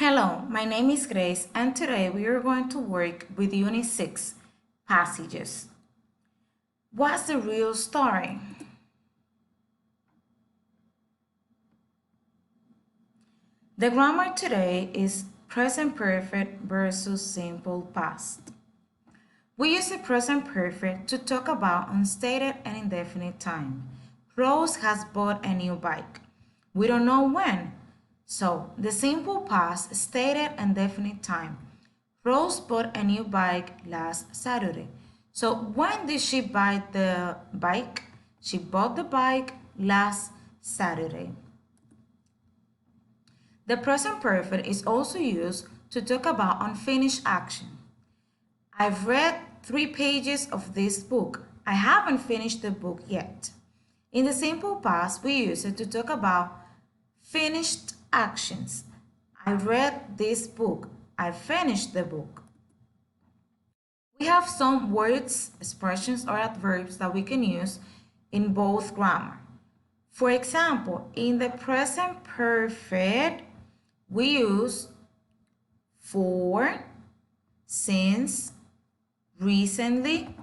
Hello, my name is Grace, and today we are going to work with Unit 6 passages. What's the real story? The grammar today is present perfect versus simple past. We use the present perfect to talk about unstated and indefinite time. Rose has bought a new bike. We don't know when. So, the simple past stated and definite time. Rose bought a new bike last Saturday. So, when did she buy the bike? She bought the bike last Saturday. The present perfect is also used to talk about unfinished action. I've read 3 pages of this book. I haven't finished the book yet. In the simple past, we use it to talk about finished actions. I read this book. I finished the book. We have some words, expressions, or adverbs that we can use in both grammar. For example, in the present perfect, we use for, since, recently,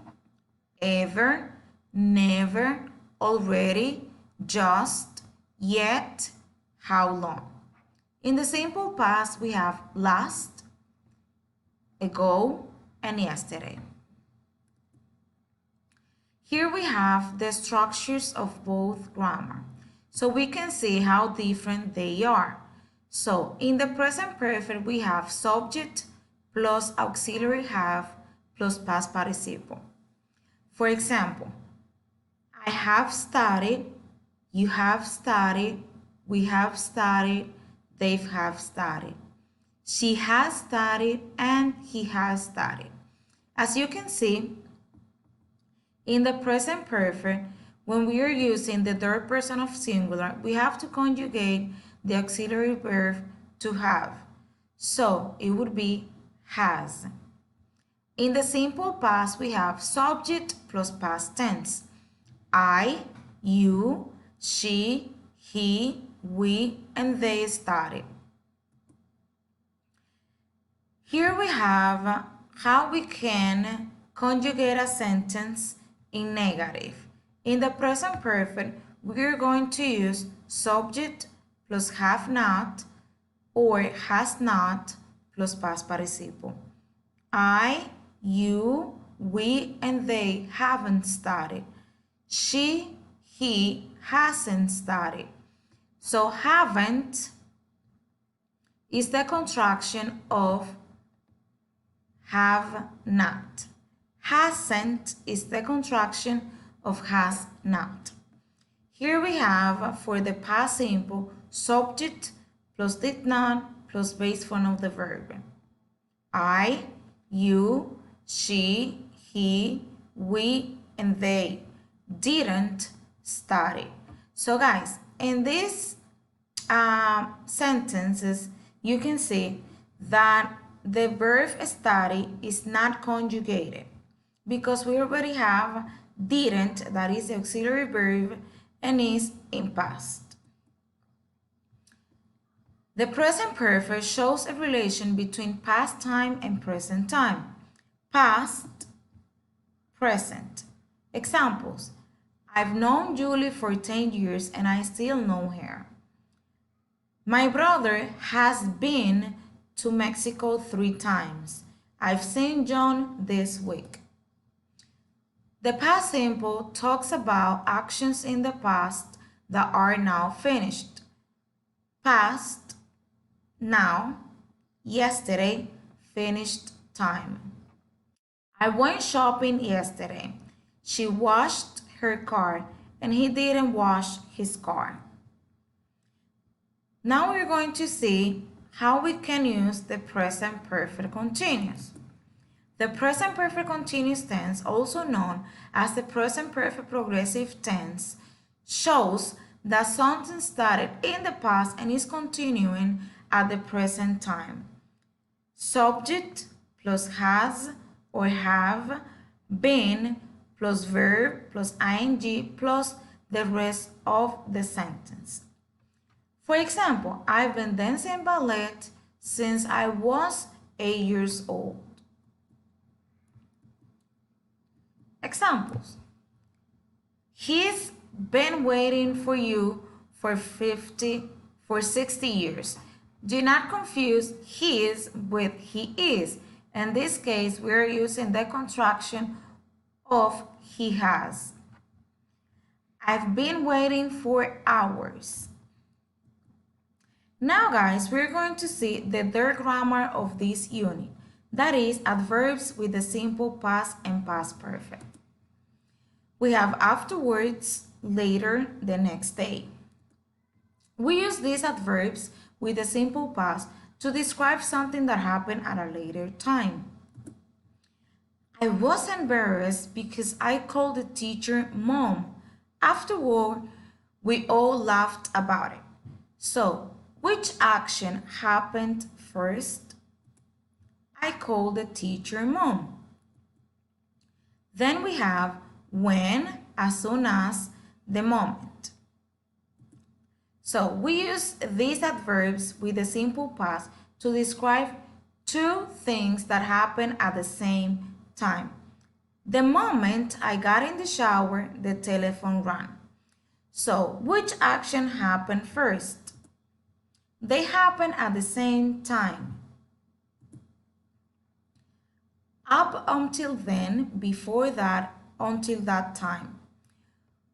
ever, never, already, just, yet, how long. In the simple past, we have last, ago, and yesterday. Here we have the structures of both grammar, so we can see how different they are. So, in the present perfect, we have subject plus auxiliary have plus past participle. For example, I have studied, you have studied, we have studied, they have studied. She has studied and he has studied. As you can see, in the present perfect, when we are using the third person of singular, we have to conjugate the auxiliary verb to have. So it would be has. In the simple past, we have subject plus past tense. I, you, she, he, we, and they studied. Here we have how we can conjugate a sentence in negative. In the present perfect, we are going to use subject plus have not or has not plus past participle. I, you, we, and they haven't studied. She, he hasn't studied. So haven't is the contraction of have not. Hasn't is the contraction of has not. Here we have for the past simple subject plus did not plus base form of the verb. I, you, she, he, we, and they didn't study. So guys, in these sentences, you can see that the verb study is not conjugated because we already have didn't, that is the auxiliary verb, and is in past. The present perfect shows a relation between past time and present time. Past, present. Examples. I've known Julie for 10 years and I still know her. My brother has been to Mexico 3 times. I've seen John this week. The past simple talks about actions in the past that are now finished. Past, now, yesterday, finished time. I went shopping yesterday. She washed her car and he didn't wash his car. Now we're going to see how we can use the present perfect continuous. The present perfect continuous tense, also known as the present perfect progressive tense, shows that something started in the past and is continuing at the present time. Subject plus has or have, been plus verb plus ing plus the rest of the sentence. For example, I've been dancing ballet since I was 8 years old. Examples. He's been waiting for you for 60 years. Do not confuse his with he is. In this case, we're using the contraction of he has. I've been waiting for hours. Now guys, we're going to see the third grammar of this unit. That is adverbs with the simple past and past perfect. We have afterwards, later, the next day. We use these adverbs with the simple past to describe something that happened at a later time. I was embarrassed because I called the teacher mom. Afterward, we all laughed about it. So, which action happened first? I called the teacher mom. Then we have when, as soon as, the moment. So we use these adverbs with the simple past to describe two things that happen at the same time. The moment I got in the shower, the telephone rang. So which action happened first? They happen at the same time. Up until then, before that, until that time.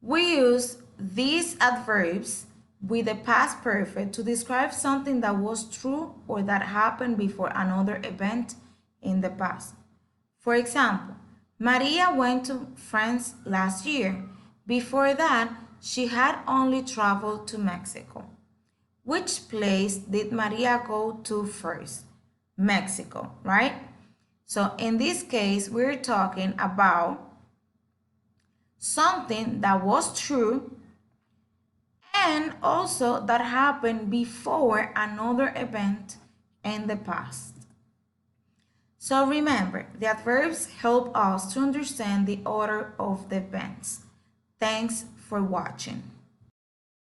We use these adverbs with the past perfect to describe something that was true or that happened before another event in the past. For example, Maria went to France last year. Before that, she had only traveled to Mexico. Which place did Maria go to first? Mexico, right? So in this case, we're talking about something that was true and also that happened before another event in the past. So remember, the adverbs help us to understand the order of the events. Thanks for watching.